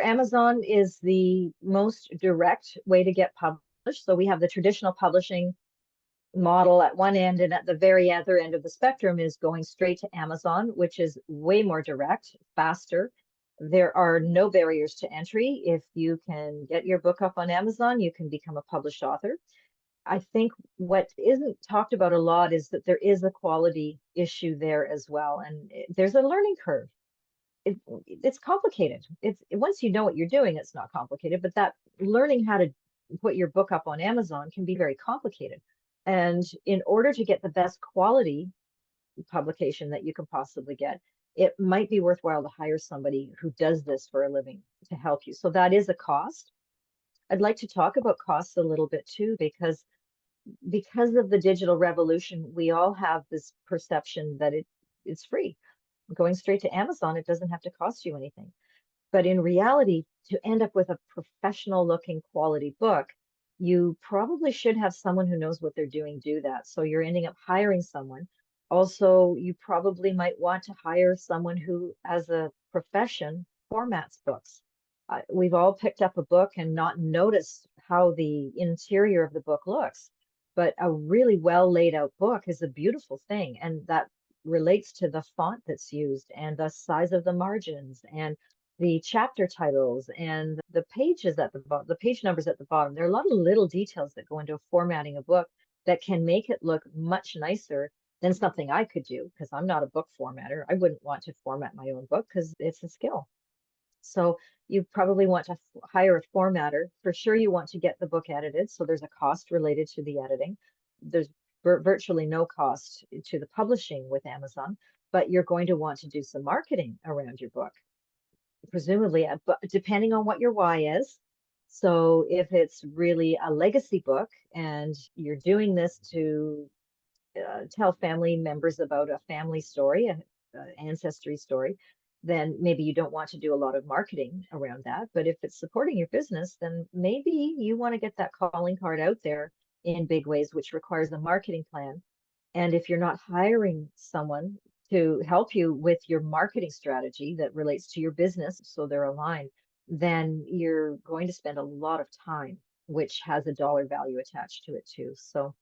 Amazon is the most direct way to get published. So we have the traditional publishing model at one end, and at the very other end of the spectrum is going straight to Amazon, which is way more direct, faster. There are no barriers to entry. If you can get your book up on Amazon, you can become a published author. I think what isn't talked about a lot is that there is a quality issue there as well, and there's a learning curve. It's complicated. It's once you know what you're doing, it's not complicated, but that learning how to put your book up on Amazon can be very complicated. And in order to get the best quality publication that you can possibly get, it might be worthwhile to hire somebody who does this for a living to help you. So that is a cost. I'd like to talk about costs a little bit too, because of the digital revolution, we all have this perception that it's free. Going straight to Amazon, it doesn't have to cost you anything. But in reality, to end up with a professional looking quality book, you probably should have someone who knows what they're doing do that. So you're ending up hiring someone. Also, you probably might want to hire someone who, as a profession, formats books. We've all picked up a book and not noticed how the interior of the book looks, but a really well laid out book is a beautiful thing. And that relates to the font that's used and the size of the margins and the chapter titles and the pages at the bottom, the page numbers at the bottom. There are a lot of little details that go into formatting a book that can make it look much nicer than something I could do, because I'm not a book formatter. I wouldn't want to format my own book because it's a skill. So you probably want to hire a formatter. For sure, you want to get the book edited. So there's a cost related to the editing. There's virtually no cost to the publishing with Amazon, but you're going to want to do some marketing around your book, presumably, but depending on what your why is. So if it's really a legacy book and you're doing this to tell family members about a family story, an ancestry story, then maybe you don't want to do a lot of marketing around that. But if it's supporting your business, then maybe you want to get that calling card out there in big ways, which requires a marketing plan. And if you're not hiring someone to help you with your marketing strategy that relates to your business, so they're aligned, then you're going to spend a lot of time, which has a dollar value attached to it too. So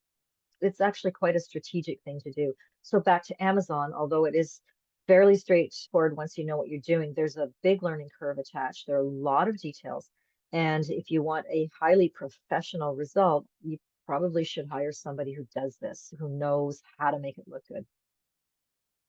it's actually quite a strategic thing to do. So back to Amazon, although it is fairly straightforward once you know what you're doing, there's a big learning curve attached. There are a lot of details. And if you want a highly professional result, you probably should hire somebody who does this, who knows how to make it look good.